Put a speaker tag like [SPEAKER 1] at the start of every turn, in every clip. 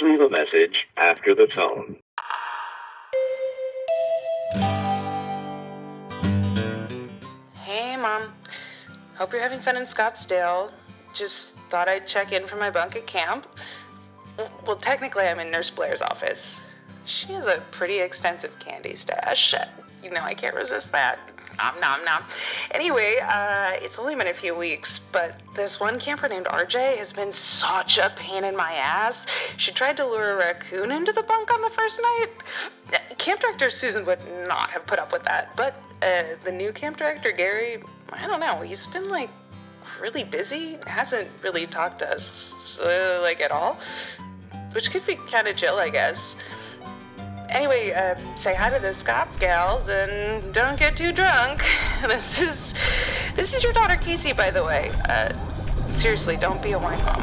[SPEAKER 1] leave a message after the tone.
[SPEAKER 2] Hey, Mom. Hope you're having fun in Scottsdale. Just thought I'd check in from my bunk at camp. Well, technically, I'm in Nurse Blair's office. She has a pretty extensive candy stash. You know I can't resist that. Nom, nom, nom. Anyway, it's only been a few weeks, but this one camper named RJ has been such a pain in my ass. She tried to lure a raccoon into the bunk on the first night. Camp director Susan would not have put up with that, but the new camp director, Gary, I don't know, he's been, really busy, hasn't really talked to us, at all, which could be kind of chill, I guess. Anyway, say hi to the Scots gals and don't get too drunk. This is your daughter Casey, by the way. Seriously, don't be a wine mom.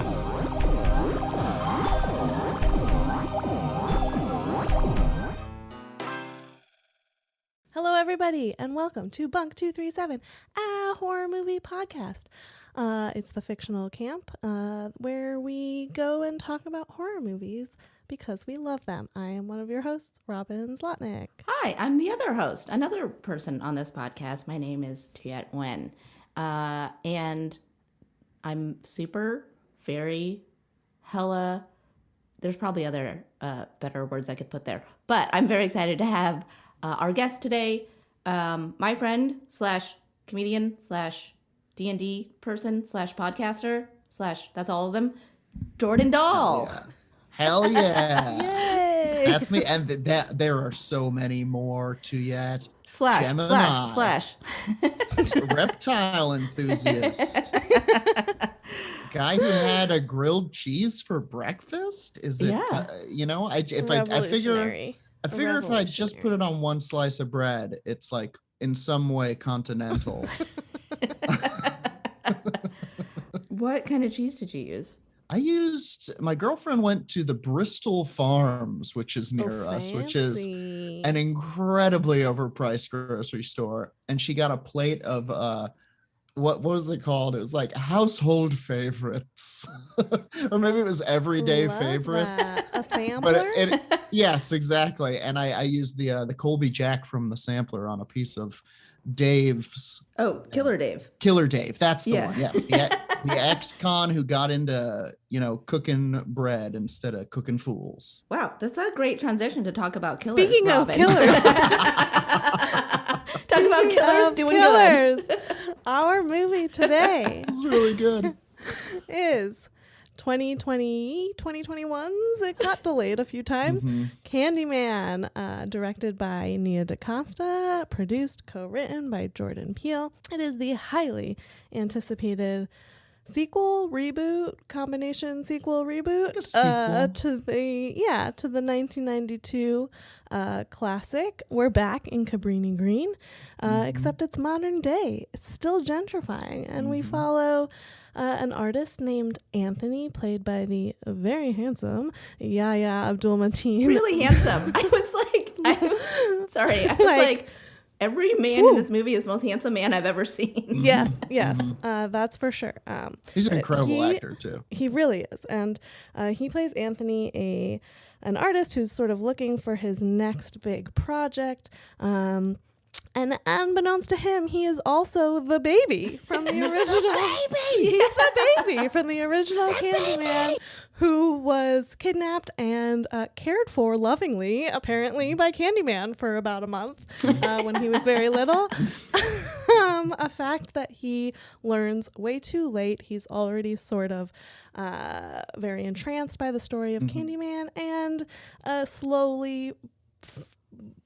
[SPEAKER 3] Hello, everybody, and welcome to Bunk 237, a horror movie podcast. It's the fictional camp where we go and talk about horror movies because we love them. I am one of your hosts, Robin Zlotnick.
[SPEAKER 4] Hi, I'm the other host, another person on this podcast. My name is Tuyet and Robin. And I'm super, very, hella, there's probably other better words I could put there. But I'm very excited to have our guest today, my friend / comedian / D&D person / podcaster / that's all of them, Jordan Dahl.
[SPEAKER 5] Hell yeah.
[SPEAKER 3] Yay!
[SPEAKER 5] That's me. And there are so many more to yet.
[SPEAKER 4] /
[SPEAKER 5] Reptile enthusiast. Guy who had a grilled cheese for breakfast. Is it?
[SPEAKER 4] Yeah.
[SPEAKER 5] I figure if I just put it on one slice of bread, it's like in some way continental.
[SPEAKER 4] What kind of cheese did you use?
[SPEAKER 5] My girlfriend went to the Bristol Farms, which is near us, which is an incredibly overpriced grocery store. And she got a plate of, what was it called? It was like household favorites, or maybe it was everyday favorites.
[SPEAKER 3] That. A sampler?
[SPEAKER 5] But yes, exactly. And I used the Colby Jack from the sampler on a piece of Dave's.
[SPEAKER 4] Oh, Killer Dave.
[SPEAKER 5] Killer Dave. That's the one. Yes. The ex-con who got into, cooking bread instead of cooking fools.
[SPEAKER 4] Wow, that's a great transition to talk about killers.
[SPEAKER 3] Speaking
[SPEAKER 4] Robin.
[SPEAKER 3] of killers.
[SPEAKER 4] Talk about killers doing good.
[SPEAKER 3] Our movie today
[SPEAKER 5] It's really good.
[SPEAKER 3] is 2021's. It got delayed a few times.
[SPEAKER 5] Mm-hmm.
[SPEAKER 3] Candyman, directed by Nia DaCosta, produced, co-written by Jordan Peele. It is the highly anticipated combination sequel reboot to the 1992 classic. We're back in Cabrini Green, except it's modern day. It's still gentrifying, and we follow an artist named Anthony, played by the very handsome Yahya Abdul-Mateen.
[SPEAKER 4] Really handsome. I was like, every man in this movie is the most handsome man I've ever seen.
[SPEAKER 3] Yes, that's for sure.
[SPEAKER 5] He's an incredible actor, too.
[SPEAKER 3] He really is. And he plays Anthony, an artist who's sort of looking for his next big project. And unbeknownst to him, he is also the baby from the original. He's the baby from the original Candyman, who was kidnapped and cared for lovingly, apparently, by Candyman for about a month when he was very little. A fact that he learns way too late. He's already sort of very entranced by the story of Candyman and slowly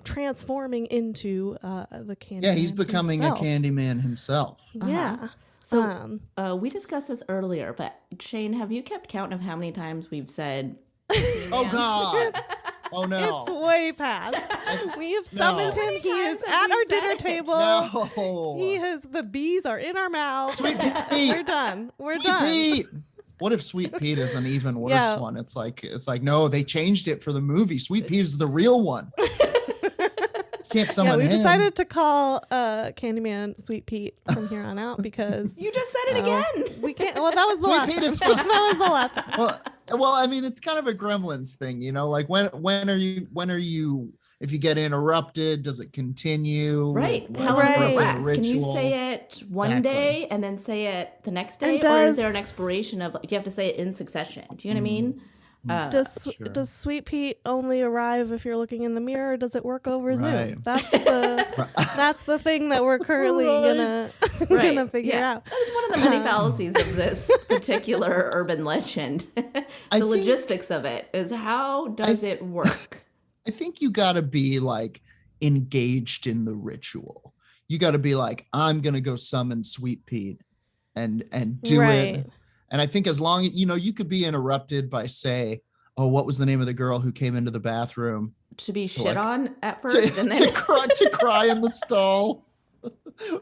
[SPEAKER 3] transforming into the Candyman.
[SPEAKER 5] Yeah, he's becoming
[SPEAKER 3] himself.
[SPEAKER 5] a Candyman himself.
[SPEAKER 3] Yeah.
[SPEAKER 4] So we discussed this earlier, but Shane, have you kept count of how many times we've said
[SPEAKER 5] Oh, God. Oh, no.
[SPEAKER 3] It's way past. We have summoned him. He is at our dinner table.
[SPEAKER 5] No.
[SPEAKER 3] The bees are in our mouths.
[SPEAKER 5] Sweet Pete.
[SPEAKER 3] We're done.
[SPEAKER 5] Sweet Pete. What if Sweet Pete is an even worse one? It's like, no, they changed it for the movie. Sweet Pete is the real one. Can't summon him.
[SPEAKER 3] We decided to call Candyman Sweet Pete from here on out because
[SPEAKER 4] you just said it again.
[SPEAKER 3] We can't. Well, that was the
[SPEAKER 5] Sweet
[SPEAKER 3] last
[SPEAKER 5] Pete
[SPEAKER 3] time.
[SPEAKER 5] is fine.
[SPEAKER 3] That was the last time.
[SPEAKER 5] Well, Well, I mean, it's kind of a Gremlins thing, you know, like when are you if you get interrupted, does it continue?
[SPEAKER 4] Right. How long does it last? Can you say it one day and then say it the next day? Or is there an expiration of, like, you have to say it in succession? Do you know what I mean?
[SPEAKER 3] Does Sweet Pete only arrive if you're looking in the mirror, or does it work over Zoom? That's the thing that we're currently gonna figure out.
[SPEAKER 4] That's one of the many fallacies of this particular urban legend. The logistics of it is, how does it work?
[SPEAKER 5] I think you got to be like engaged in the ritual. You got to be like, I'm gonna go summon Sweet Pete and do it. And I think as long as, you know, you could be interrupted by, say, oh, what was the name of the girl who came into the bathroom?
[SPEAKER 4] To be shit on at first and then
[SPEAKER 5] to cry in the stall.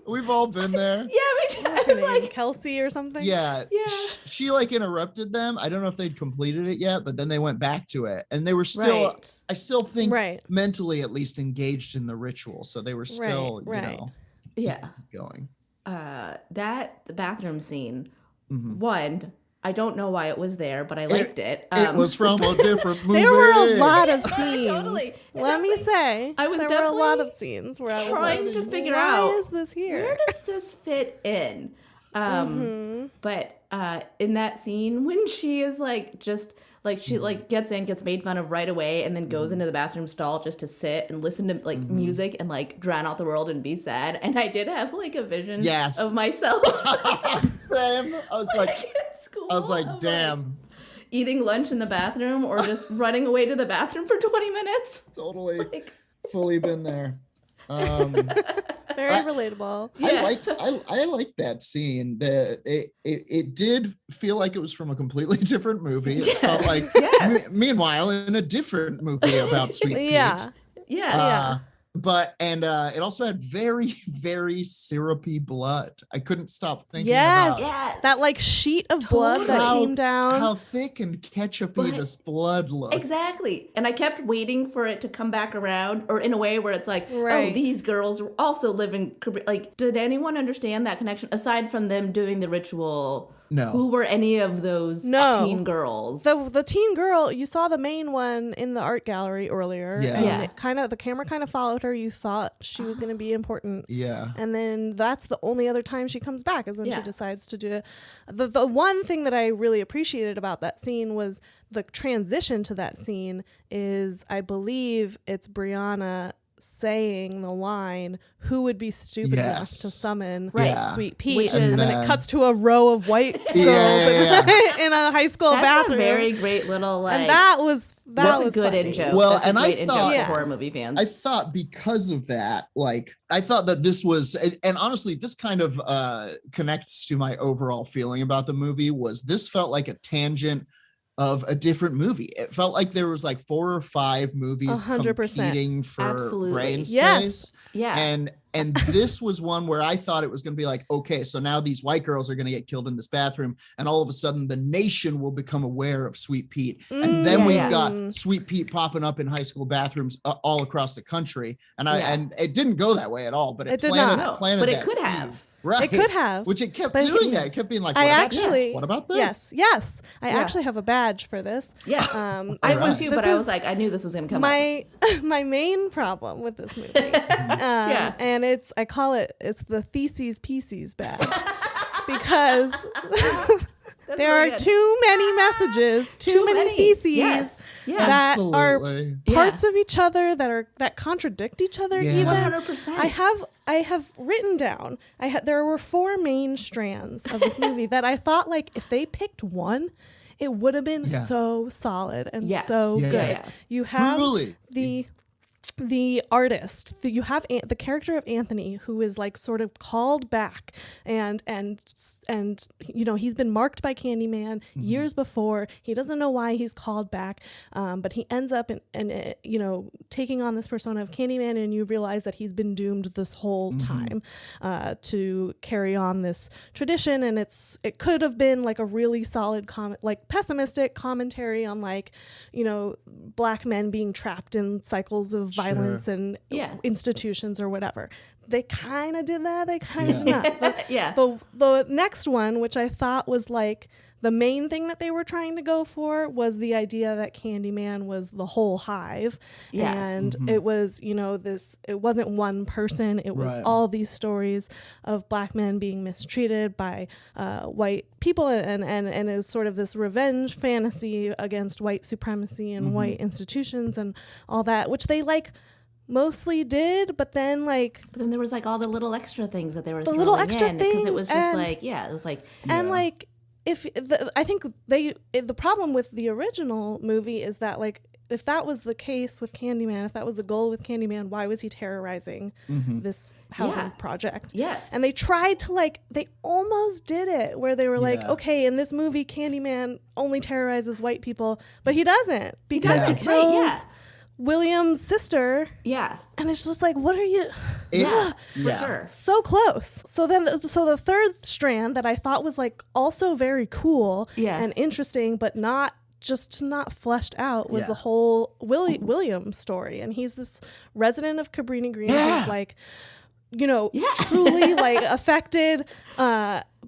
[SPEAKER 5] We've all been there.
[SPEAKER 4] Yeah, me too.
[SPEAKER 3] What's her name? Kelsey or something?
[SPEAKER 5] Yeah. She like interrupted them. I don't know if they'd completed it yet, but then they went back to it. And they were still, I still think mentally at least engaged in the ritual. So they were still, you know, going.
[SPEAKER 4] The bathroom scene, one, I don't know why it was there, but I liked it. It
[SPEAKER 5] was from a different movie.
[SPEAKER 3] There were a lot of scenes.
[SPEAKER 4] Totally.
[SPEAKER 3] Let me say,
[SPEAKER 4] I was
[SPEAKER 3] there were a lot of scenes where I was
[SPEAKER 4] trying to figure out,
[SPEAKER 3] why is this here?
[SPEAKER 4] Where does this fit in? But in that scene, when she is like, just like, she like gets made fun of right away, and then goes into the bathroom stall just to sit and listen to like music and like drown out the world and be sad. And I did have like a vision of myself.
[SPEAKER 5] Same. I was like
[SPEAKER 4] in school,
[SPEAKER 5] I was like, damn.
[SPEAKER 4] Eating lunch in the bathroom or just running away to the bathroom for 20 minutes.
[SPEAKER 5] Totally. Fully been there.
[SPEAKER 3] Very relatable.
[SPEAKER 5] I like that scene. It did feel like it was from a completely different movie. It felt like meanwhile in a different movie about Sweet Pete. But it also had very, very syrupy blood. I couldn't stop thinking about
[SPEAKER 3] that like sheet of blood that came down.
[SPEAKER 5] How thick and ketchupy this blood looked.
[SPEAKER 4] Exactly. And I kept waiting for it to come back around, or in a way where it's like, oh, these girls also live in, like, did anyone understand that connection aside from them doing the ritual?
[SPEAKER 5] No.
[SPEAKER 4] Who were any of those teen girls?
[SPEAKER 3] The teen girl, you saw the main one in the art gallery earlier. And it the camera kind of followed her. You thought she was going to be important.
[SPEAKER 5] Yeah.
[SPEAKER 3] And then that's the only other time she comes back is when she decides to do it. The one thing that I really appreciated about that scene was the transition to that scene is, I believe it's Brianna saying the line, who would be stupid enough to summon Sweet Pete, and then it cuts to a row of white girls in a high school bathroom.
[SPEAKER 4] A very great little, like,
[SPEAKER 3] and that was
[SPEAKER 4] a good in-joke.
[SPEAKER 5] Well,
[SPEAKER 4] that's
[SPEAKER 5] and
[SPEAKER 4] a great
[SPEAKER 5] I thought
[SPEAKER 4] in-joke for horror movie fans.
[SPEAKER 5] I thought because of that, like, I thought that this was, and honestly, this kind of connects to my overall feeling about the movie, was this felt like a tangent of a different movie. It felt like there was like 4 or 5 movies 100%. Competing for brain space.
[SPEAKER 3] Yeah.
[SPEAKER 5] And this was one where I thought it was going to be like, okay, so now these white girls are going to get killed in this bathroom, and all of a sudden the nation will become aware of Sweet Pete. And then we've got Sweet Pete popping up in high school bathrooms all across the country. And and it didn't go that way at all, but it planted
[SPEAKER 4] but it
[SPEAKER 5] that
[SPEAKER 4] could
[SPEAKER 5] seed.
[SPEAKER 4] have.
[SPEAKER 3] Right. It could have.
[SPEAKER 5] Which it kept doing that. It kept being like, what about this?
[SPEAKER 3] Yes. I actually have a badge for this.
[SPEAKER 4] Yes. I would too, but I was like, I knew this was going to come up.
[SPEAKER 3] My main problem with this movie, and I call it the Theses Pieces badge, because there are too many messages, too many theses. That are parts of each other that contradict each other. Even
[SPEAKER 4] 100%.
[SPEAKER 3] I have written down. There were 4 main strands of this movie that I thought, like, if they picked one, it would have been so solid and so good. You have the artist, you have the character of Anthony, who is like sort of called back, and you know, he's been marked by Candyman years before. He doesn't know why he's called back, but he ends up in you know, taking on this persona of Candyman, and you realize that he's been doomed this whole time to carry on this tradition. And it could have been like a really solid like pessimistic commentary on, like, you know, black men being trapped in cycles of violence and institutions or whatever. they kind of did that. They kind of did not. But
[SPEAKER 4] Yeah.
[SPEAKER 3] The next one, which I thought was like the main thing that they were trying to go for, was the idea that Candyman was the whole hive.
[SPEAKER 4] Yes.
[SPEAKER 3] And it was, it wasn't one person. It was all these stories of black men being mistreated by white people. And it was sort of this revenge fantasy against white supremacy and white institutions and all that, which they like mostly did, but then
[SPEAKER 4] there was like all the little extra things that they were
[SPEAKER 3] the
[SPEAKER 4] throwing
[SPEAKER 3] little extra
[SPEAKER 4] in,
[SPEAKER 3] things,
[SPEAKER 4] because it was just
[SPEAKER 3] and,
[SPEAKER 4] like, yeah, it was like,
[SPEAKER 3] and like I think the problem with the original movie is that like if that was the case with Candyman, if that was the goal with Candyman, why was he terrorizing this housing project?
[SPEAKER 4] Yes.
[SPEAKER 3] And they tried to they almost did it where they were like, okay, in this movie Candyman only terrorizes white people, but he doesn't, because he kills William's sister.
[SPEAKER 4] Yeah.
[SPEAKER 3] And it's just like, what are you?
[SPEAKER 4] For sure.
[SPEAKER 3] So close. So then, the third strand that I thought was like also very cool and interesting, but not fleshed out, was the whole William story. And he's this resident of Cabrini Green who's like, truly like affected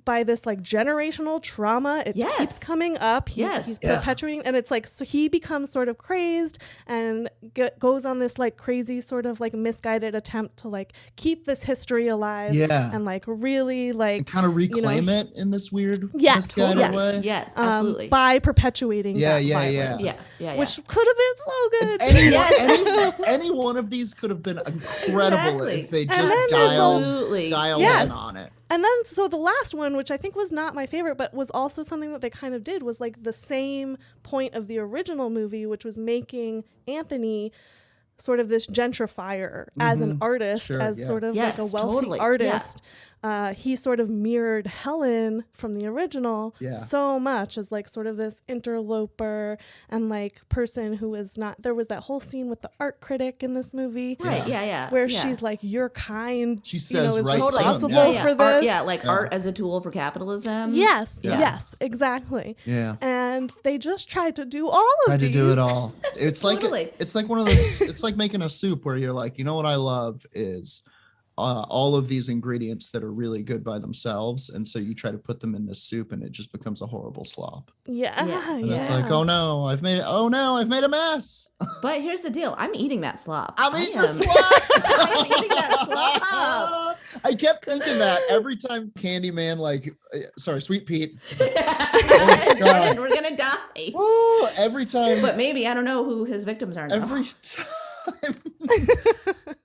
[SPEAKER 3] by this like generational trauma. It keeps coming up. He's perpetuating, and it's like, so he becomes sort of crazed and goes on this like crazy sort of like misguided attempt to like keep this history alive and like really like
[SPEAKER 5] and kind of reclaim it in this weird misguided way.
[SPEAKER 4] Yes, absolutely.
[SPEAKER 3] By perpetuating that violence. Which could have been so good.
[SPEAKER 5] Any one of these could have been incredible if they just dialed in on it.
[SPEAKER 3] And then, so the last one, which I think was not my favorite, but was also something that they kind of did, was like the same point of the original movie, which was making Anthony sort of this gentrifier as an artist, sort of like a wealthy artist. He sort of mirrored Helen from the original so much as like sort of this interloper and like person who is not. There was that whole scene with the art critic in this movie, where she's like, "You're kind."
[SPEAKER 5] She says,
[SPEAKER 3] is
[SPEAKER 5] right,
[SPEAKER 3] responsible for this.
[SPEAKER 4] Art as a tool for capitalism.
[SPEAKER 3] Yes, exactly.
[SPEAKER 5] Yeah,
[SPEAKER 3] and they just tried to do all of these.
[SPEAKER 5] Tried to do it all. It's like it's like one of those. It's like making a soup where you're like, what I love is all of these ingredients that are really good by themselves, and so you try to put them in this soup and it just becomes a horrible slop. And it's like, oh no, I've made a mess.
[SPEAKER 4] But here's the deal, I'm eating that slop.
[SPEAKER 5] I'm eating the slop.
[SPEAKER 4] I'm eating that slop.
[SPEAKER 5] I kept thinking that every time Candyman, Sweet Pete.
[SPEAKER 4] Oh, God. We're gonna die.
[SPEAKER 5] Woo, every time.
[SPEAKER 4] But maybe, I don't know who his victims are now.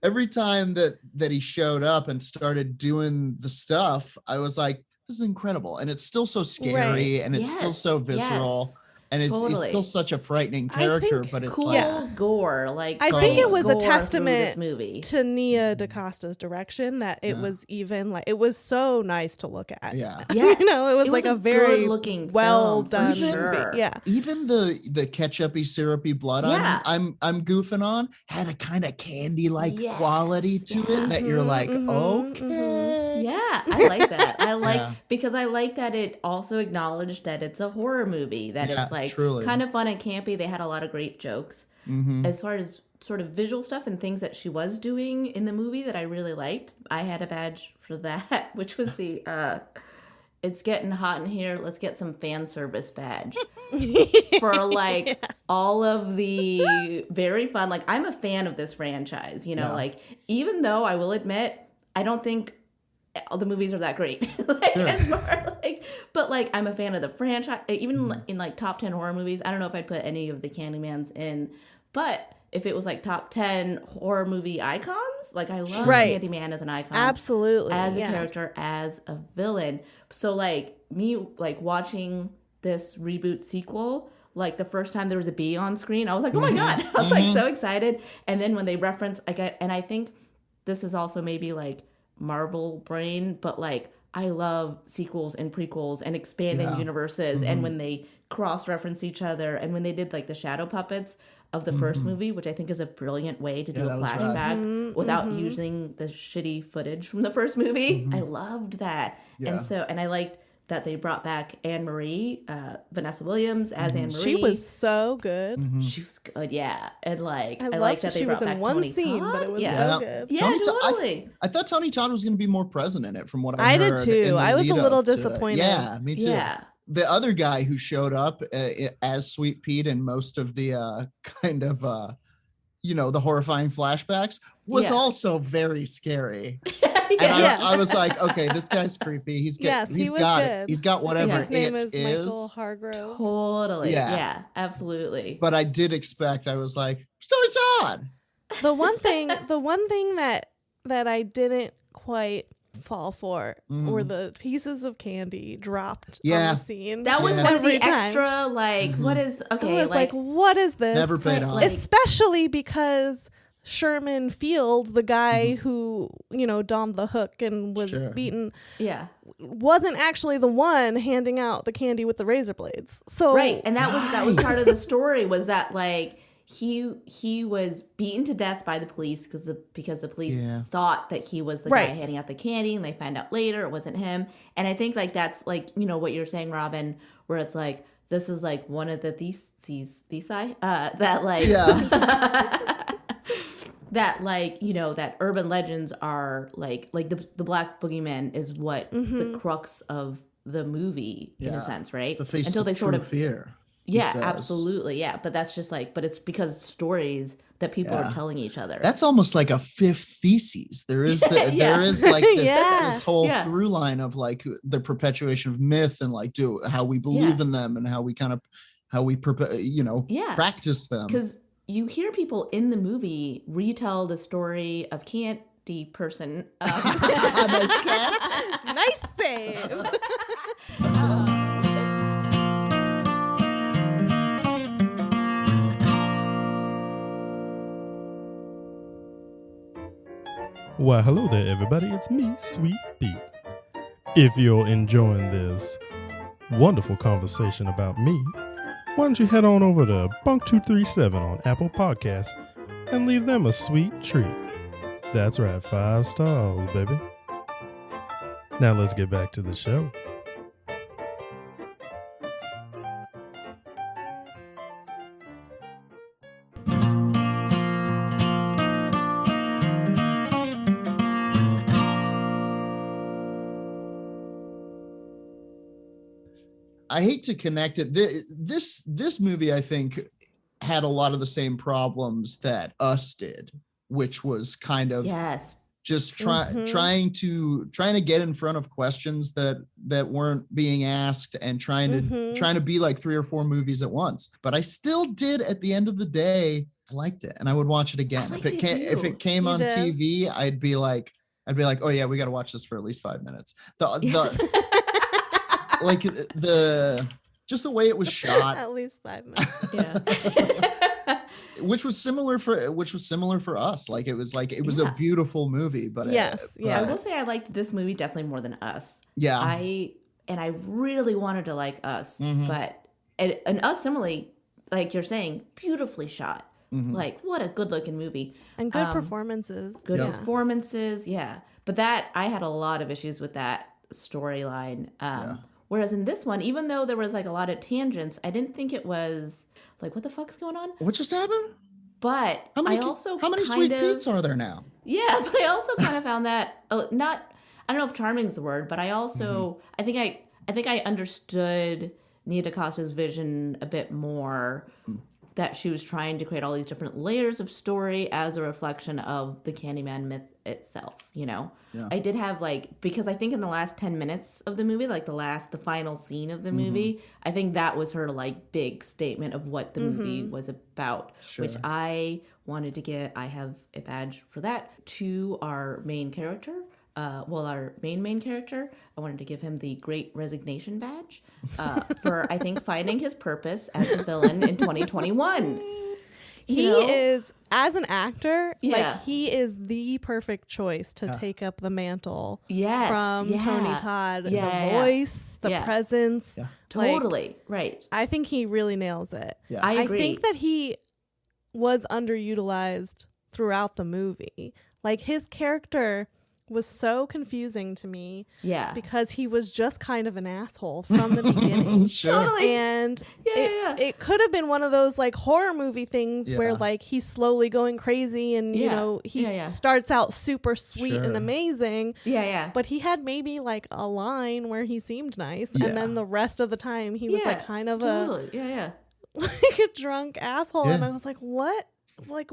[SPEAKER 5] Every time that he showed up and started doing the stuff, I was like, this is incredible. And it's still so scary and it's still so visceral. And it's he's still such a frightening character, but it's
[SPEAKER 4] gore.
[SPEAKER 3] I think it was a testament to Nia DaCosta's direction that it was even it was so nice to look at.
[SPEAKER 5] Yeah.
[SPEAKER 3] Yes. It was like a very
[SPEAKER 4] looking
[SPEAKER 3] well done
[SPEAKER 4] movie.
[SPEAKER 3] Yeah.
[SPEAKER 5] Even the ketchupy syrupy blood I'm goofing on had a kind of candy quality to it that you're like, okay.
[SPEAKER 4] Yeah, I like that. Because I like that it also acknowledged that it's a horror movie, that it's
[SPEAKER 5] truly
[SPEAKER 4] kind of fun and campy. They had a lot of great jokes. As far as sort of visual stuff and things that she was doing in the movie that I really liked, I had a badge for that, which was the it's getting hot in here, let's get some fan service badge. For all of the very fun, I'm a fan of this franchise, even though I will admit, I don't think all the movies are that great. But I'm a fan of the franchise. Even in top 10 horror movies, I don't know if I'd put any of the Candymans in, but if it was top 10 horror movie icons, I love Candyman as an icon.
[SPEAKER 3] Absolutely.
[SPEAKER 4] As a character, as a villain. So me watching this reboot sequel, the first time there was a bee on screen, I was like, oh my God. I was so excited. And then when they reference, and I think this is also maybe Marvel brain, but I love sequels and prequels and expanding universes, and when they cross-reference each other, and when they did the shadow puppets of the first movie, which I think is a brilliant way to do a flashback without using the shitty footage from the first movie. I loved that. And I liked that they brought back Anne Marie, Vanessa Williams as Anne Marie.
[SPEAKER 3] She was so good.
[SPEAKER 4] She was good, yeah. And like I
[SPEAKER 3] loved
[SPEAKER 4] like that they
[SPEAKER 3] she
[SPEAKER 4] brought
[SPEAKER 3] was in
[SPEAKER 4] back
[SPEAKER 3] one
[SPEAKER 4] Tony
[SPEAKER 3] scene,
[SPEAKER 4] Todd.
[SPEAKER 3] but it was
[SPEAKER 4] yeah.
[SPEAKER 3] so good.
[SPEAKER 4] Yeah,
[SPEAKER 5] Tony
[SPEAKER 4] totally.
[SPEAKER 5] I thought Tony Todd was going to be more present in it from what I
[SPEAKER 3] I
[SPEAKER 5] heard.
[SPEAKER 3] did too. I was a little disappointed.
[SPEAKER 5] Yeah, me too.
[SPEAKER 4] Yeah.
[SPEAKER 5] The other guy who showed up as Sweet Pete in most of the kind of the horrifying flashbacks was also very scary. And I was like, okay, this guy's creepy. He's got it. He's got whatever
[SPEAKER 3] his name is.
[SPEAKER 5] is.
[SPEAKER 3] Michael Hargrove.
[SPEAKER 4] Totally. Yeah, absolutely.
[SPEAKER 5] But I did expect, I was like, Tony Todd.
[SPEAKER 3] The one thing that I didn't quite fall for were the pieces of candy dropped on the scene.
[SPEAKER 4] That was one of the
[SPEAKER 3] time.
[SPEAKER 4] extra, like, what is, okay.
[SPEAKER 3] I was like, what is this?
[SPEAKER 5] Never paid off.
[SPEAKER 3] Especially because Sherman Field, the guy who, donned the hook and was beaten, wasn't actually the one handing out the candy with the razor blades. So
[SPEAKER 4] and that was part of the story, was that like he was beaten to death by the police because the police thought that he was the guy handing out the candy, and they found out later it wasn't him. And I think like that's like what you're saying, Robin, where it's like this is like one of the theses that like that like that urban legends are like the black boogeyman is what the crux of the movie in a sense, right?
[SPEAKER 5] The face
[SPEAKER 4] until they sort of
[SPEAKER 5] fear.
[SPEAKER 4] Yeah, absolutely. Yeah, but that's just like, but it's because stories that people are telling each other.
[SPEAKER 5] That's almost like a fifth thesis. There is there is like this whole through line of like the perpetuation of myth and like how we believe in them and how we practice them.
[SPEAKER 4] Because you hear people in the movie retell the story of Candy Person.
[SPEAKER 5] Nice catch.
[SPEAKER 3] Nice save.
[SPEAKER 6] Why, hello there, everybody. It's me, Sweet Pete. If you're enjoying this wonderful conversation about me, why don't you head on over to Bunk237 on Apple Podcasts and leave them a sweet treat. That's right, 5 stars, baby. Now let's get back to the show.
[SPEAKER 5] I hate to connect it. This movie, I think, had a lot of the same problems that Us did, which was kind of just trying to get in front of questions that weren't being asked and trying to be like 3 or 4 movies at once. But I still did, at the end of the day, I liked it, and I would watch it again. If it came on TV, I'd be like, oh yeah, we got to watch this for at least 5 minutes. Like just the way it was shot,
[SPEAKER 3] at least 5 minutes.
[SPEAKER 5] which was similar for Us. Like it was a beautiful movie, but
[SPEAKER 3] I
[SPEAKER 4] will say I liked this movie definitely more than Us.
[SPEAKER 5] Yeah,
[SPEAKER 4] I really wanted to like Us, but and Us similarly, like you're saying, beautifully shot. Like what a good looking movie
[SPEAKER 3] and good performances.
[SPEAKER 4] Performances, yeah. But that I had a lot of issues with that storyline. Whereas in this one, even though there was like a lot of tangents, I didn't think it was like, what the fuck's going on?
[SPEAKER 5] What just happened?
[SPEAKER 4] But how many
[SPEAKER 5] Sweet Pete's are there now?
[SPEAKER 4] Yeah, but I also kind of found that I don't know if charming is the word, but I also I think I understood Nia DaCosta's vision a bit more. That she was trying to create all these different layers of story as a reflection of the Candyman myth itself, Yeah. I did have because I think in the last 10 minutes of the movie, like the final scene of the movie, I think that was her our statement of what the movie was about, which I wanted to get, I have a badge for that, to our main character. Our main character, I wanted to give him the Great Resignation badge for, I think, finding his purpose as a villain in 2021.
[SPEAKER 3] He is, as an actor, he is the perfect choice to take up the mantle from Tony Todd. The voice, the presence. Yeah.
[SPEAKER 4] Totally, right.
[SPEAKER 3] I think he really nails it.
[SPEAKER 5] Yeah.
[SPEAKER 4] I agree.
[SPEAKER 3] I think that he was underutilized throughout the movie. Like, his character was so confusing to me.
[SPEAKER 4] Yeah.
[SPEAKER 3] Because he was just kind of an asshole from the beginning.
[SPEAKER 5] Sure.
[SPEAKER 4] Totally.
[SPEAKER 3] And
[SPEAKER 4] Yeah.
[SPEAKER 3] it could have been one of those like horror movie things where like he's slowly going crazy and you know he starts out super sweet and amazing.
[SPEAKER 4] Yeah.
[SPEAKER 3] But he had maybe like a line where he seemed nice and then the rest of the time he was like kind of a like a drunk asshole and I was like, what? Like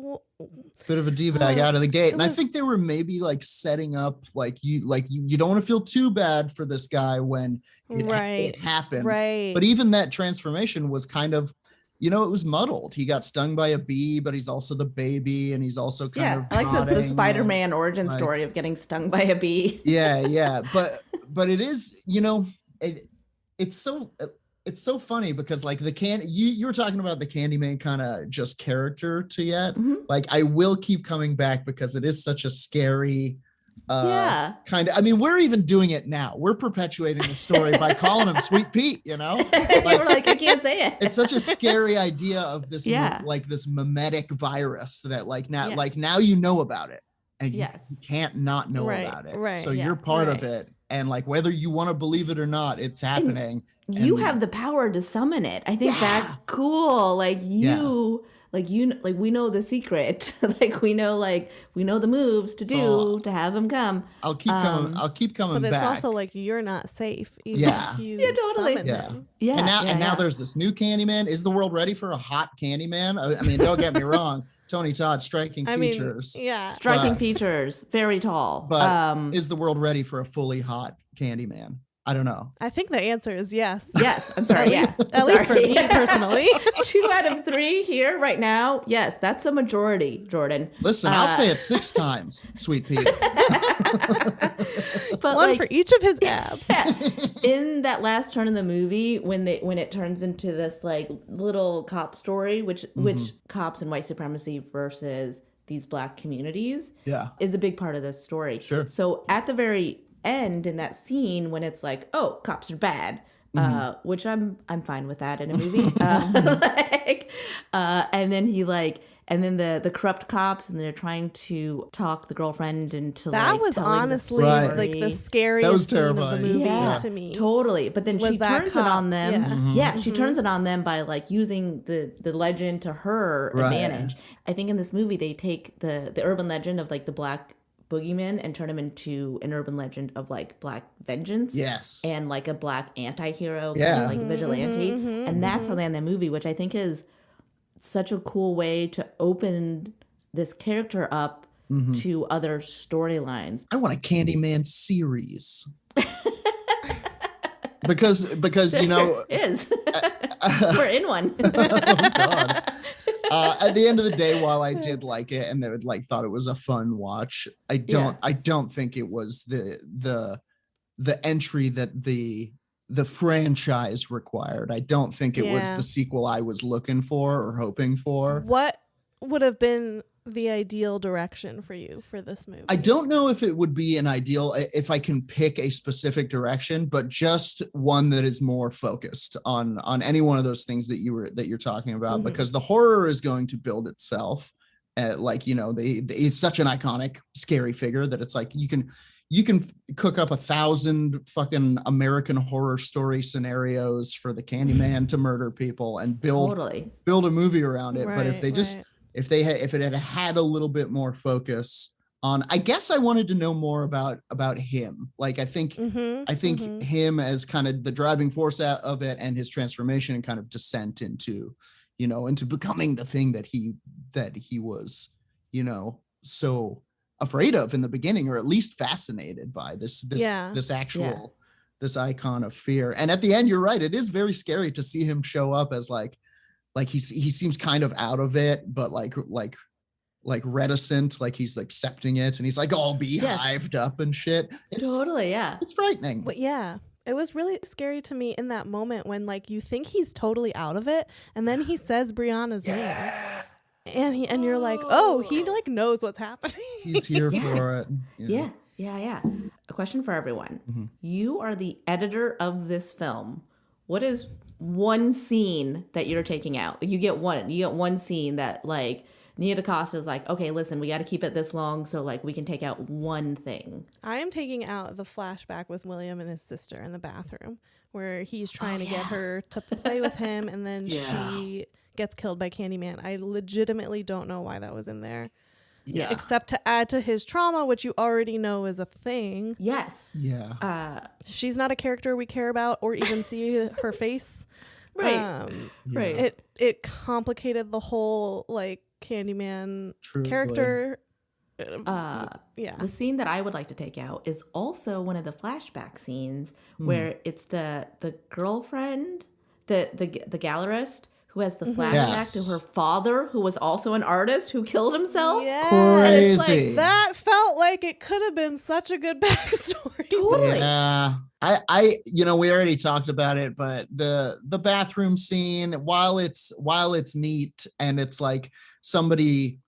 [SPEAKER 5] bit of a d-bag out of the gate, and I think they were maybe like setting up like you don't want to feel too bad for this guy when it happens, right? But even that transformation was kind of, you know, it was muddled. He got stung by a bee, but he's also the baby, and he's also kind of
[SPEAKER 4] I like the Spider-Man origin story of getting stung by a bee.
[SPEAKER 5] But it is, you know, it's so funny because like you were talking about the Candyman kind of just character to yet. Like I will keep coming back because it is such a scary kind of, I mean, we're even doing it now. We're perpetuating the story by calling him Sweet Pete, you know?
[SPEAKER 4] We're like, I can't say it.
[SPEAKER 5] It's such a scary idea of this like this mimetic virus that like now you know about it and you can't not know about it.
[SPEAKER 3] Right.
[SPEAKER 5] So you're part of it. And like whether you want to believe it or not, it's happening.
[SPEAKER 4] You have the power to summon it. I think that's cool. Like you, like we know the secret. Like we know the moves to do to have him come.
[SPEAKER 5] I'll keep coming
[SPEAKER 3] but
[SPEAKER 5] back.
[SPEAKER 3] it's also like you're not safe. Even if you
[SPEAKER 4] totally.
[SPEAKER 3] Him.
[SPEAKER 5] And now there's this new Candyman. Is the world ready for a hot Candyman? I mean, don't get me wrong. Tony Todd, striking features.
[SPEAKER 4] Striking features. Very tall.
[SPEAKER 5] But is the world ready for a fully hot Candyman? I don't know.
[SPEAKER 3] I think the answer is yes.
[SPEAKER 4] Yes. I'm sorry.
[SPEAKER 3] At least for me personally.
[SPEAKER 4] 2 out of 3 here right now. Yes, that's a majority, Jordan.
[SPEAKER 5] Listen, I'll say it 6 times, Sweet Pete.
[SPEAKER 3] But one for each of his abs.
[SPEAKER 4] In that last turn of the movie, when it turns into this like little cop story, which cops and white supremacy versus these black communities is a big part of this story.
[SPEAKER 5] Sure.
[SPEAKER 4] So at the very end in that scene when it's like, oh, cops are bad, which I'm fine with that in a movie. And then the corrupt cops, and they're trying to talk the girlfriend into
[SPEAKER 3] that was honestly like the scariest scene of the movie to me.
[SPEAKER 4] Totally. But then she turns it on them. She turns it on them by like using the legend to her advantage. I think in this movie they take the urban legend of like the black boogeyman and turn him into an urban legend of like black vengeance.
[SPEAKER 5] Yes.
[SPEAKER 4] And like a black anti-hero, kind of like vigilante. And that's how they end the movie, which I think is such a cool way to open this character up to other storylines.
[SPEAKER 5] I want a Candyman series. because you know
[SPEAKER 4] is we're in one.
[SPEAKER 5] Oh God. At the end of the day, while I did like it and they would like thought it was a fun watch, I don't think it was the entry that the franchise required. I don't think it was the sequel I was looking for or hoping for.
[SPEAKER 3] What would have been the ideal direction for you for this movie?
[SPEAKER 5] I don't know if it would be an ideal if I can pick a specific direction, but just one that is more focused on any one of those things that you're talking about, because the horror is going to build itself. Like, you know, it's such an iconic, scary figure that it's like you can cook up 1,000 fucking American Horror Story scenarios for the Candyman to murder people and build a movie around it. But if they just if it had had a little bit more focus on, I guess I wanted to know more about him. Like I think him as kind of the driving force of it, and his transformation and kind of descent into becoming the thing that he was, you know, so afraid of in the beginning, or at least fascinated by this icon of fear. And at the end, you're right, it is very scary to see him show up as like he seems kind of out of it, but like reticent, like he's accepting it, and he's like all beehived up and shit. It's frightening.
[SPEAKER 3] But it was really scary to me in that moment when like you think he's totally out of it, and then he says Brianna's name, and you're like, oh, he like knows what's happening.
[SPEAKER 5] He's here for it.
[SPEAKER 4] Yeah. A question for everyone. You are the editor of this film. What is one scene that you're taking out? You get one scene that like Nia DaCosta's like, okay, listen, we got to keep it this long so like we can take out one thing.
[SPEAKER 3] I am taking out the flashback with William and his sister in the bathroom where he's trying to get her to play with him, and then she gets killed by Candyman. I legitimately don't know why that was in there.
[SPEAKER 4] Yeah.
[SPEAKER 3] Except to add to his trauma, which you already know is a thing.
[SPEAKER 4] Yes.
[SPEAKER 5] Yeah.
[SPEAKER 3] She's not a character we care about or even see her face.
[SPEAKER 4] Right. Right.
[SPEAKER 3] It complicated the whole like Candyman character.
[SPEAKER 4] The scene that I would like to take out is also one of the flashback scenes where it's the girlfriend, the gallerist, who has the flashback to her father, who was also an artist who killed himself.
[SPEAKER 3] Yeah.
[SPEAKER 5] Crazy.
[SPEAKER 3] That felt like it could have been such a good backstory.
[SPEAKER 4] Totally.
[SPEAKER 5] Yeah. I we already talked about it, but the bathroom scene, while it's neat and it's like somebody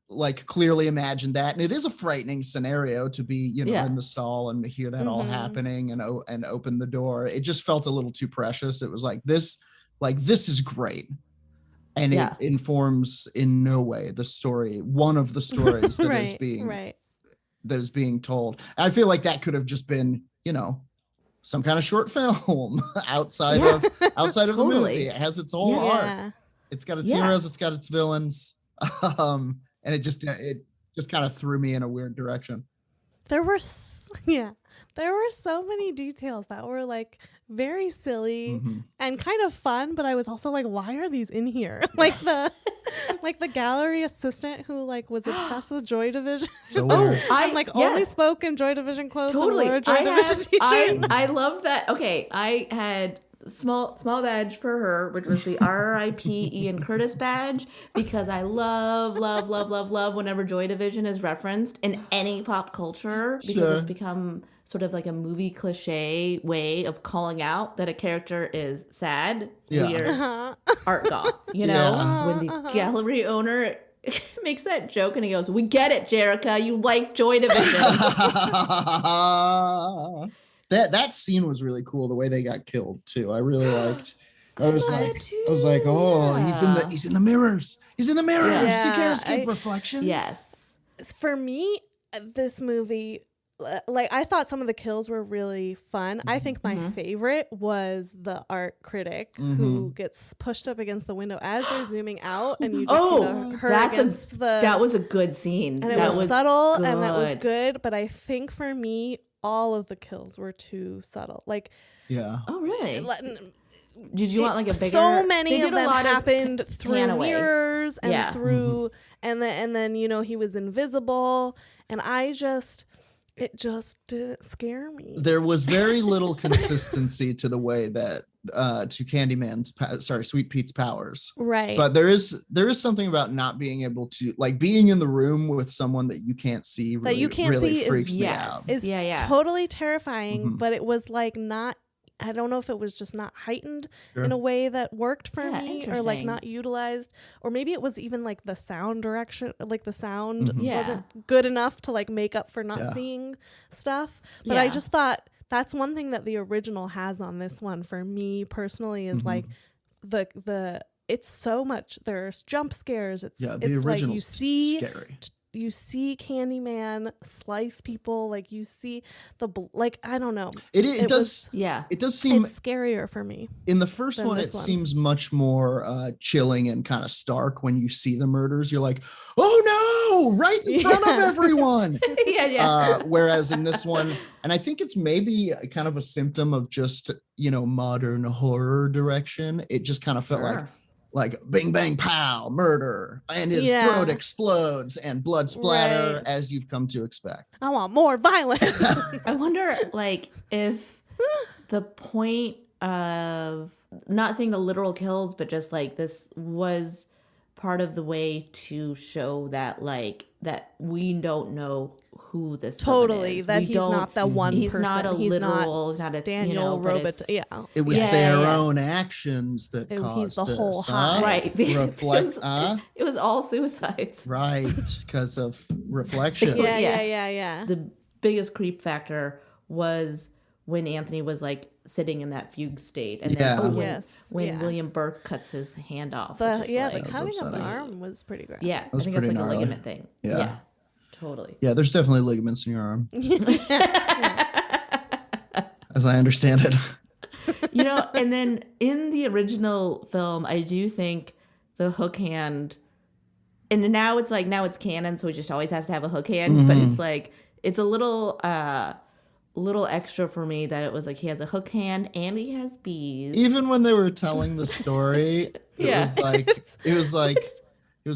[SPEAKER 5] like clearly imagined that, and it is a frightening scenario to be in the stall and to hear that all happening and open the door. It just felt a little too precious. It was like this is great, and it informs in no way the story, one of the stories that is being told. I feel like that could have just been some kind of short film outside of the movie. It has its whole art. It's got its heroes, it's got its villains, and it just kind of threw me in a weird direction.
[SPEAKER 3] There were so many details that were like very silly and kind of fun, but I was also like, why are these in here? like the gallery assistant who like was obsessed with Joy Division.
[SPEAKER 5] So
[SPEAKER 3] only spoke in Joy Division quotes.
[SPEAKER 4] Totally.
[SPEAKER 3] And wore a Joy Division t-shirt.
[SPEAKER 4] I love that. Okay, I had small badge for her, which was the R.I.P. Ian Curtis badge, because I love whenever Joy Division is referenced in any pop culture, because it's become sort of like a movie cliche way of calling out that a character is sad, weird, art goth. When the gallery owner makes that joke and he goes, "We get it, Jerica, you like Joy Division."
[SPEAKER 5] That scene was really cool. The way they got killed too, I really liked. I was like, oh, he's in the mirrors. He's in the mirrors.
[SPEAKER 3] Yeah.
[SPEAKER 5] He can't escape reflections.
[SPEAKER 4] Yes.
[SPEAKER 3] For me, this movie, like I thought some of the kills were really fun. I think my favorite was the art critic who gets pushed up against the window as they're zooming out, and you just see her against the.
[SPEAKER 4] That was a good scene.
[SPEAKER 3] And it was subtle, and that was good. But I think for me, all of the kills were too subtle. Like,
[SPEAKER 4] oh really? Did you want like a bigger?
[SPEAKER 3] So many of them happened through mirrors and through, and then he was invisible, and it just didn't scare me.
[SPEAKER 5] There was very little consistency to the way that to Candyman's Sweet Pete's powers.
[SPEAKER 3] Right.
[SPEAKER 5] But there is something about not being able to, like, being in the room with someone that you can't see really freaks me out.
[SPEAKER 3] Is totally terrifying, but it was like not, I don't know if it was just not heightened in a way that worked for me, or like not utilized, or maybe it was even like the sound direction, like the sound wasn't good enough to like make up for not seeing stuff. But I just thought that's one thing that the original has on this one for me personally is like the it's so much, there's jump scares. It's like you see scary. You see Candyman slice people, like you see like I don't know.
[SPEAKER 5] It does seem
[SPEAKER 3] it's scarier for me.
[SPEAKER 5] In the first one, it seems much more chilling and kind of stark when you see the murders. You're like, oh no, right in front of everyone. Whereas in this one, and I think it's maybe kind of a symptom of just modern horror direction. It just kind of felt like bing, bang, pow, murder, and his throat explodes and blood splatter as you've come to expect.
[SPEAKER 3] I want more violence.
[SPEAKER 4] I wonder, like, if the point of not seeing the literal kills, but just like this was part of the way to show that, like, that we don't know who this
[SPEAKER 3] totally
[SPEAKER 4] is.
[SPEAKER 3] That he's not the one
[SPEAKER 4] he's
[SPEAKER 3] person.
[SPEAKER 4] Not a literal. He's not a
[SPEAKER 3] Daniel Robot.
[SPEAKER 5] It was their own actions that caused
[SPEAKER 3] he's the
[SPEAKER 5] this,
[SPEAKER 3] whole high.
[SPEAKER 4] Right.
[SPEAKER 3] It
[SPEAKER 4] was all suicides.
[SPEAKER 5] Right, because of reflection.
[SPEAKER 3] Yeah.
[SPEAKER 4] The biggest creep factor was when Anthony was like sitting in that fugue state, and then when William Burke cuts his hand off.
[SPEAKER 3] The
[SPEAKER 4] like,
[SPEAKER 3] cutting of the arm was pretty great.
[SPEAKER 4] Yeah, I think that's like gnarly. A ligament thing. Yeah, totally.
[SPEAKER 5] Yeah, there's definitely ligaments in your arm. As I understand it.
[SPEAKER 4] And then in the original film, I do think the hook hand, and now it's canon, so it just always has to have a hook hand, but it's like, it's a little extra for me that it was like he has a hook hand and he has bees.
[SPEAKER 5] Even when they were telling the story, it was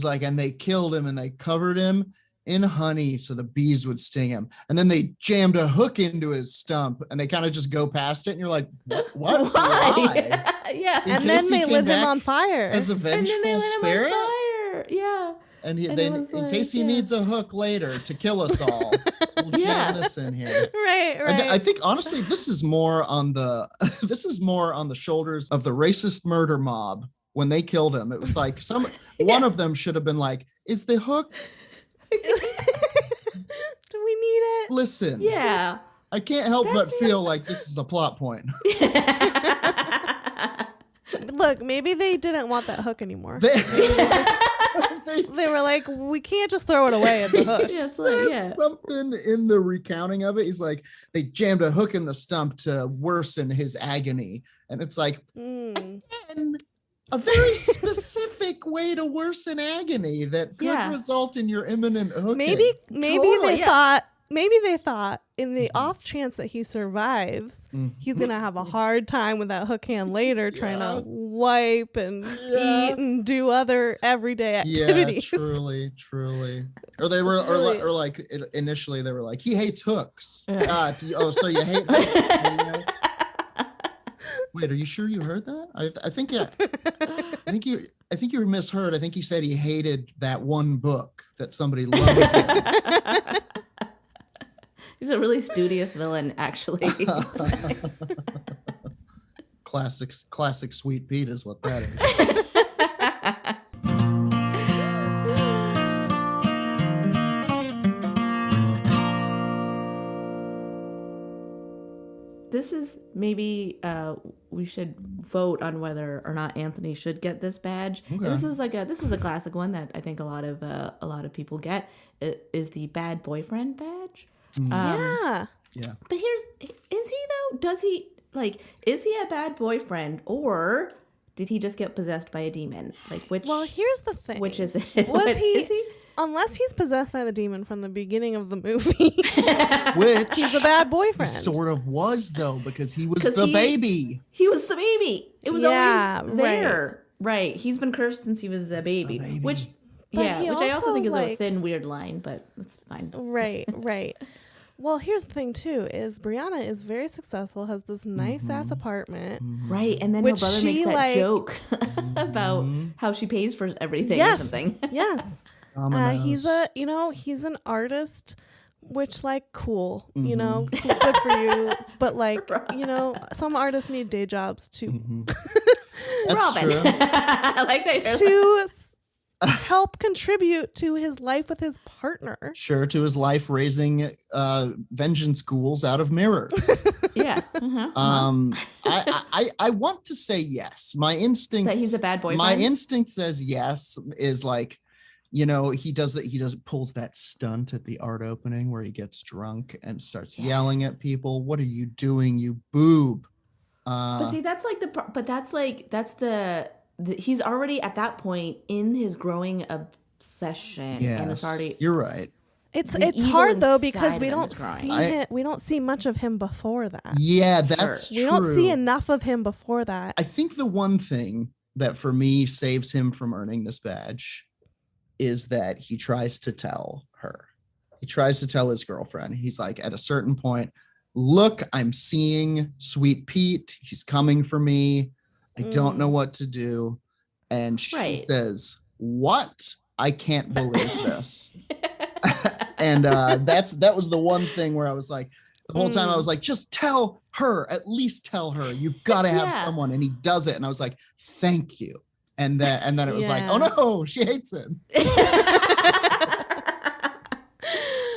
[SPEAKER 5] like, and they killed him and they covered him in honey so the bees would sting him, and then they jammed a hook into his stump and they kind of just go past it, and you're like, what? Why?
[SPEAKER 4] Yeah.
[SPEAKER 3] And then they lit him on fire
[SPEAKER 5] as a vengeful spirit.
[SPEAKER 4] Yeah.
[SPEAKER 5] And in case he needs a hook later to kill us all, we'll jam this in here.
[SPEAKER 3] Right.
[SPEAKER 5] I think honestly, this is more on the shoulders of the racist murder mob. When they killed him, it was like one of them should have been like, "Is the hook?
[SPEAKER 3] Do we need it?
[SPEAKER 5] Listen,
[SPEAKER 4] yeah,
[SPEAKER 5] I can't help but feel like this is a plot point."
[SPEAKER 3] Look, maybe they didn't want that hook anymore. They were like, we can't just throw it away at the hook.
[SPEAKER 5] Something in the recounting of it, he's like, they jammed a hook in the stump to worsen his agony, and it's like, a very specific way to worsen agony that could result in your imminent hooking.
[SPEAKER 3] Maybe they thought in the off chance that he survives, he's going to have a hard time with that hook hand later, trying to wipe and eat and do other everyday activities.
[SPEAKER 5] Yeah, truly. Or they were, or like initially they were like, he hates hooks. So you hate hooks? Wait, are you sure you heard that? I think you misheard. I think he said he hated that one book that somebody loved.
[SPEAKER 4] He's a really studious villain, actually.
[SPEAKER 5] Classic Sweet Pete is what that is.
[SPEAKER 4] This is maybe we should vote on whether or not Anthony should get this badge. Okay. This is a classic one that I think a lot of people get. It is the bad boyfriend badge.
[SPEAKER 3] Yeah.
[SPEAKER 4] But is he though? Is he a bad boyfriend, or did he just get possessed by a demon? Well,
[SPEAKER 3] here's the thing.
[SPEAKER 4] Which is it?
[SPEAKER 3] Is he? Unless he's possessed by the demon from the beginning of the movie,
[SPEAKER 5] which
[SPEAKER 3] he's a bad boyfriend.
[SPEAKER 5] He sort of was though, because he was the baby.
[SPEAKER 4] He was the baby. It was always there. Right. He's been cursed since he was a baby. Which I also think is a thin, weird line, but that's fine.
[SPEAKER 3] Right. Well, here's the thing too: is Brianna is very successsul, has this nice ass apartment,
[SPEAKER 4] right? And then her brother makes that joke about how she pays for everything or something.
[SPEAKER 3] Yes. He's an artist, which cool, good for you. But some artists need day jobs to
[SPEAKER 5] That's
[SPEAKER 4] Robin.
[SPEAKER 5] True.
[SPEAKER 4] I like that.
[SPEAKER 3] To help contribute to his life with his partner.
[SPEAKER 5] Sure, to his life raising vengeance ghouls out of mirrors.
[SPEAKER 4] Yeah.
[SPEAKER 5] I want to say yes. My instinct
[SPEAKER 4] that he's a bad boyfriend.
[SPEAKER 5] My instinct says yes. Is he pulls that stunt at the art opening where he gets drunk and starts yelling at people. What are you doing, you boob?
[SPEAKER 4] But see, that's he's already at that point in his growing obsession.
[SPEAKER 5] Yes,
[SPEAKER 4] and it's already.
[SPEAKER 5] You're right.
[SPEAKER 3] It's hard though because we don't see him. We don't see much of him before that.
[SPEAKER 5] Yeah, that's true.
[SPEAKER 3] We don't see enough of him before that.
[SPEAKER 5] I think the one thing that for me saves him from earning this badge is that he tries to tell her. He tries to tell his girlfriend. He's like, at a certain point, look, I'm seeing Sweet Pete. He's coming for me. I don't know what to do. And she says, what? I can't believe this. And that was the one thing where I was like, the whole time I was like, just tell her, at least tell her. You've got to have someone. And he does it. And I was like, thank you. And then it was like, oh no, she hates him.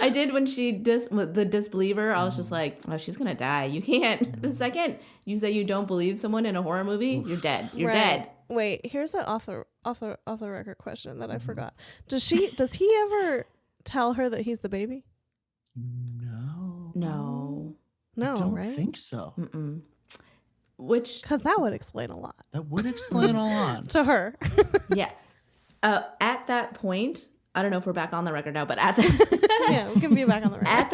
[SPEAKER 4] I did when she the disbeliever. I was just like, oh, she's gonna die. You can't. The second you say you don't believe someone in a horror movie, you're dead. You're dead.
[SPEAKER 3] Wait, here's an off the record question that I forgot. Does he ever tell her that he's the baby?
[SPEAKER 4] No.
[SPEAKER 5] I don't
[SPEAKER 3] right?
[SPEAKER 5] think so.
[SPEAKER 4] Mm-mm. Because
[SPEAKER 3] that would explain a lot.
[SPEAKER 5] That would explain a lot.
[SPEAKER 3] To her.
[SPEAKER 4] Yeah. At that point, I don't know if we're back on the record now, but at the
[SPEAKER 3] yeah, we can be back on the record.
[SPEAKER 4] At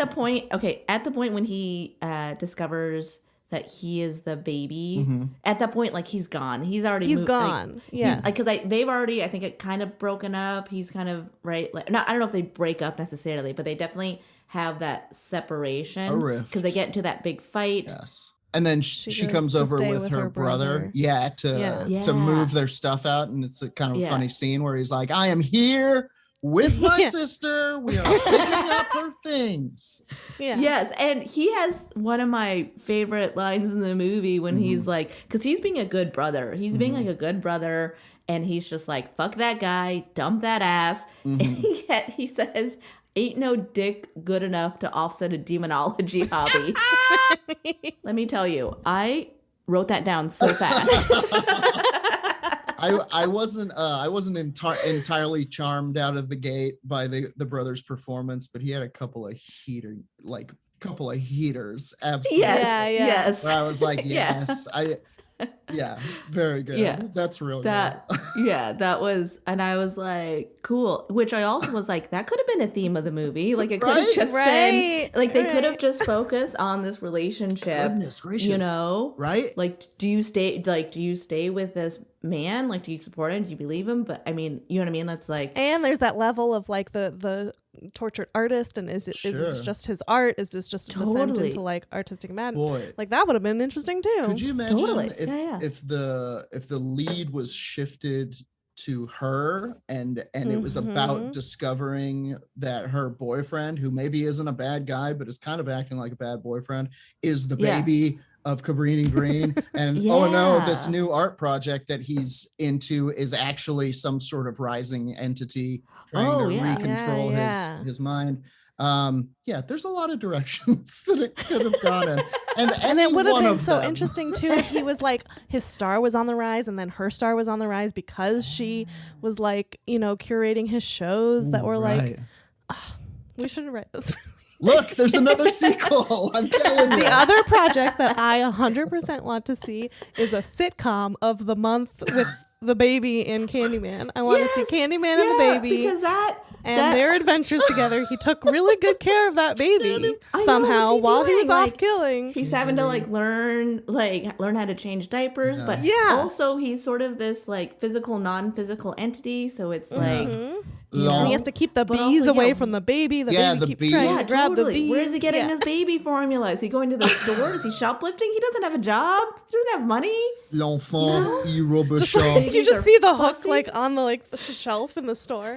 [SPEAKER 4] the point when he discovers that he is the baby, at that point, like, he's gone. He's already
[SPEAKER 3] gone. Yeah.
[SPEAKER 4] Because they've already, I think, it kind of broken up. He's kind of right. Like, I don't know if they break up necessarily, but they definitely have that separation.
[SPEAKER 5] A rift.
[SPEAKER 4] Because they get into that big fight.
[SPEAKER 5] Yes. And then she comes over with her brother. Yeah, to move their stuff out. And it's a kind of funny scene where he's like, I am here with my sister. We are picking up her things.
[SPEAKER 3] Yeah.
[SPEAKER 4] Yes. And he has one of my favorite lines in the movie when he's like, because he's being a good brother. He's being like a good brother. And he's just like, fuck that guy, dump that ass. And he says, ain't no dick good enough to offset a demonology hobby. Let me tell you, I wrote that down so fast.
[SPEAKER 5] I wasn't entirely charmed out of the gate by the brother's performance, but he had a couple of heaters. Absolutely.
[SPEAKER 4] Yes.
[SPEAKER 5] Where I was like, yes, very good.
[SPEAKER 4] Yeah.
[SPEAKER 5] That's real good.
[SPEAKER 4] That was, and I was like, cool. Which I also was like, that could have been a theme of the movie. Like, it could have just been, like, they could have just focused on this relationship.
[SPEAKER 5] Goodness gracious.
[SPEAKER 4] You know?
[SPEAKER 5] Right?
[SPEAKER 4] Like, do you stay with this man? Like, do you support him? Do you believe him? But I mean, you know what I mean? That's like,
[SPEAKER 3] and there's that level of like the tortured artist, and is this just his art? Is this just a descent into like artistic madness?
[SPEAKER 5] Boy,
[SPEAKER 3] like that would have been interesting too.
[SPEAKER 5] Could you imagine
[SPEAKER 4] if
[SPEAKER 5] the lead was shifted to her and it was about discovering that her boyfriend, who maybe isn't a bad guy but is kind of acting like a bad boyfriend, is the baby of Cabrini Green, and oh no, this new art project that he's into is actually some sort of rising entity trying to recontrol his mind. There's a lot of directions that it could have gone in, and
[SPEAKER 3] it would have been so interesting too if he was like, his star was on the rise and then her star was on the rise because she was like, curating his shows that were like, we should have read this.
[SPEAKER 5] Look, there's another sequel. I'm telling you.
[SPEAKER 3] The other project that I 100% want to see is a sitcom of the month with the baby in Candyman. I want to see Candyman and the baby.
[SPEAKER 4] Because
[SPEAKER 3] their adventures together. He took really good care of that baby somehow while he was off killing.
[SPEAKER 4] He's having to learn how to change diapers, but also he's sort of this like physical, non-physical entity. So it's like,
[SPEAKER 3] and he has to keep the bees away from the baby. The baby keeps trying to grab the bees.
[SPEAKER 4] Where is he getting this baby formula? Is he going to the store? Is he shoplifting? He doesn't have a job. He doesn't have money.
[SPEAKER 5] L'enfant irréprochable.
[SPEAKER 3] Did you just see the hook like on the the shelf in the store,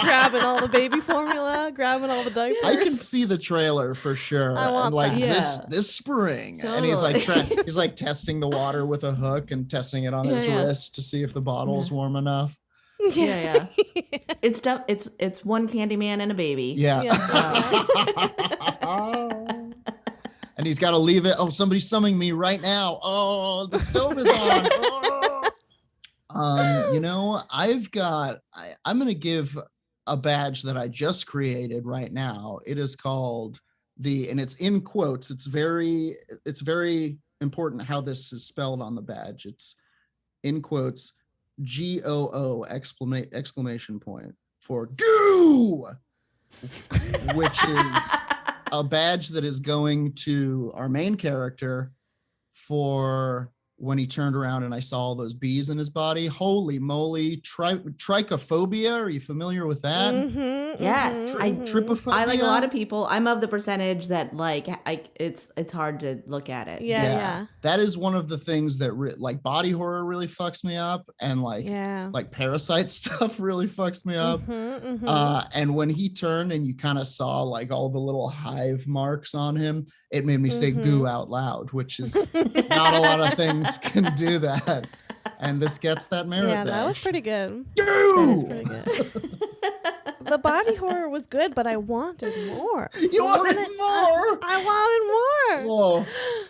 [SPEAKER 3] grabbing all the baby formula, grabbing all the diapers?
[SPEAKER 5] I can see the trailer for sure.
[SPEAKER 3] I want
[SPEAKER 5] this spring, and he's like he's like testing the water with a hook and testing it on his wrist to see if the bottle's warm enough.
[SPEAKER 4] Yeah. It's one Candyman and a baby.
[SPEAKER 5] Yeah. And he's got to leave it. Oh, somebody's summoning me right now. Oh, the stove is on. Oh. I'm going to give a badge that I just created right now. It is called and it's in quotes. It's very important how this is spelled on the badge. It's in quotes, GOO exclamation point for goo, which is a badge that is going to our main character for when he turned around and I saw all those bees in his body. Holy moly. Trichophobia. Are you familiar with that?
[SPEAKER 4] Yes.
[SPEAKER 5] Trypophobia?
[SPEAKER 4] I like a lot of people. I'm of the percentage that it's hard to look at it.
[SPEAKER 3] Yeah.
[SPEAKER 5] That is one of the things that body horror really fucks me up, and like parasite stuff really fucks me up. And when he turned and you kind of saw like all the little hive marks on him, it made me say goo out loud, which is not a lot of things can do that. And this gets that merit badge.
[SPEAKER 3] That was pretty good.
[SPEAKER 5] Goo!
[SPEAKER 3] That is pretty good. The body horror was good, but I wanted more.
[SPEAKER 5] You wanted more?
[SPEAKER 3] I wanted more.
[SPEAKER 5] Oh,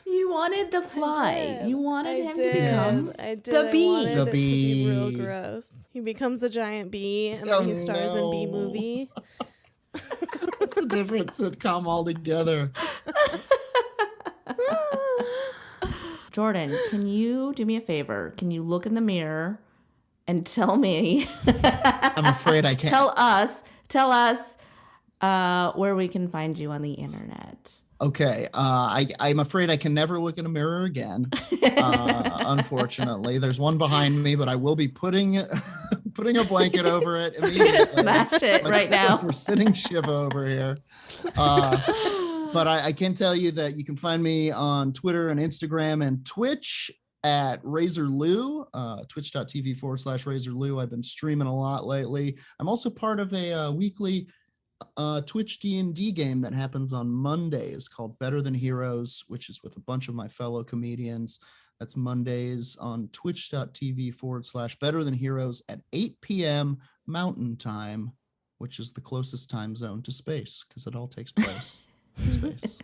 [SPEAKER 4] You wanted the fly. You wanted him to become
[SPEAKER 3] I did.
[SPEAKER 4] the bee.
[SPEAKER 3] I wanted
[SPEAKER 5] The
[SPEAKER 3] it to be real
[SPEAKER 5] bee.
[SPEAKER 3] gross. He becomes a giant bee, and
[SPEAKER 5] Oh,
[SPEAKER 3] then he stars in Bee
[SPEAKER 5] no.
[SPEAKER 3] Movie.
[SPEAKER 5] it's a different sitcom altogether.
[SPEAKER 4] Jordan, can you do me a favor? Can you look in the mirror and tell me?
[SPEAKER 5] I'm afraid I can't.
[SPEAKER 4] Tell us where we can find you on the internet.
[SPEAKER 5] Okay, I'm afraid I can never look in a mirror again. Unfortunately, there's one behind me, but I will be putting a blanket over it immediately.
[SPEAKER 4] Smash it right now.
[SPEAKER 5] We're sitting Shiva over here. But I can tell you that you can find me on Twitter and Instagram and Twitch at RazorLou, twitch.tv/RazorLou. I've been streaming a lot lately. I'm also part of a weekly Twitch D&D game that happens on Mondays called Better Than Heroes, which is with a bunch of my fellow comedians. That's Mondays on twitch.tv/Better Than Heroes at 8 p.m. Mountain Time, which is the closest time zone to space because it all takes place in space.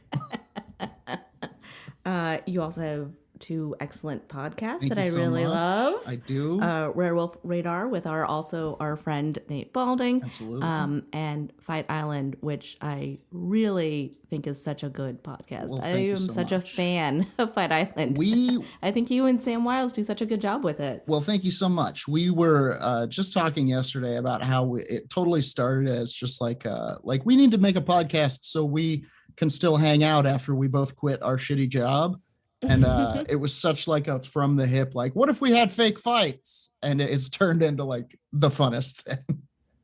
[SPEAKER 4] You also have two excellent podcasts
[SPEAKER 5] Thank
[SPEAKER 4] that
[SPEAKER 5] you
[SPEAKER 4] I
[SPEAKER 5] so
[SPEAKER 4] really
[SPEAKER 5] much.
[SPEAKER 4] love.
[SPEAKER 5] I do.
[SPEAKER 4] Werewolf Radar with our friend Nate Balding.
[SPEAKER 5] Absolutely.
[SPEAKER 4] And Fight Island, which I really think is such a good podcast.
[SPEAKER 5] Well,
[SPEAKER 4] I
[SPEAKER 5] thank you
[SPEAKER 4] am
[SPEAKER 5] so
[SPEAKER 4] such a
[SPEAKER 5] much.
[SPEAKER 4] fan of Fight Island. I think you and Sam Wiles do such a good job with it.
[SPEAKER 5] Well, thank you so much. We were just talking yesterday about how it totally started as just like we need to make a podcast so we can still hang out after we both quit our shitty job. And it was such like a from the hip, like, what if we had fake fights? And it's turned into like the funnest thing.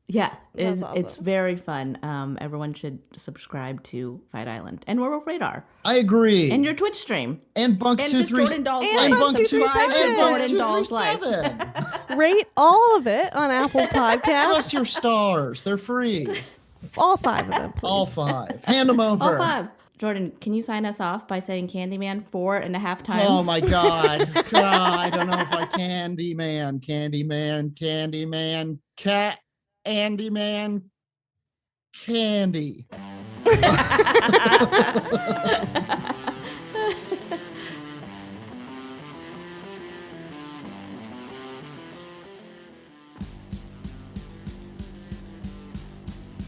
[SPEAKER 4] Yeah,
[SPEAKER 3] That's
[SPEAKER 4] it's
[SPEAKER 3] awesome.
[SPEAKER 4] very fun. Everyone should subscribe to Fight Island and Werewolf Radar
[SPEAKER 5] I agree.
[SPEAKER 4] and your Twitch stream.
[SPEAKER 5] And Bunk
[SPEAKER 4] And
[SPEAKER 5] 2
[SPEAKER 4] just
[SPEAKER 5] 3
[SPEAKER 4] Jordan Doll's
[SPEAKER 3] and
[SPEAKER 4] Life.
[SPEAKER 3] Bunk 2 3
[SPEAKER 4] Subscribe to
[SPEAKER 3] 7.
[SPEAKER 4] Jordan Doll's Life.
[SPEAKER 5] 237.
[SPEAKER 3] Rate all of it on Apple
[SPEAKER 5] Give
[SPEAKER 3] Podcasts.
[SPEAKER 5] us your stars. They're free.
[SPEAKER 3] All 5 of them, please.
[SPEAKER 5] All 5. Hand them over.
[SPEAKER 4] All 5. Jordan, can you sign us off by saying Candyman 4.5 times?
[SPEAKER 5] Oh my God. God, I don't know if I Candyman, cat, Andyman, candy.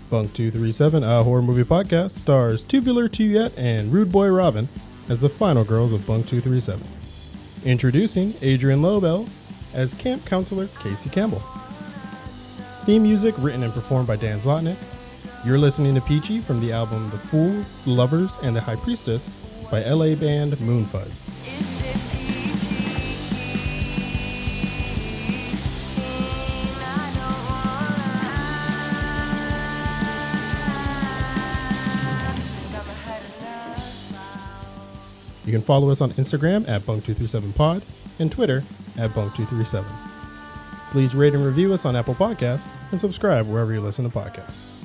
[SPEAKER 6] Bunk 237, a horror movie podcast, stars Tubular Tuyet and Rude Boy Robin as the final girls of Bunk 237. Introducing Adrian Lobel as Camp Counselor Casey Campbell. Theme music written and performed by Dan Zlotnick. You're listening to Peachy from the album The Fool, The Lovers, and The High Priestess by LA band Moonfuzz. You can follow us on Instagram at Bunk237Pod and Twitter at Bunk237. Please rate and review us on Apple Podcasts and subscribe wherever you listen to podcasts.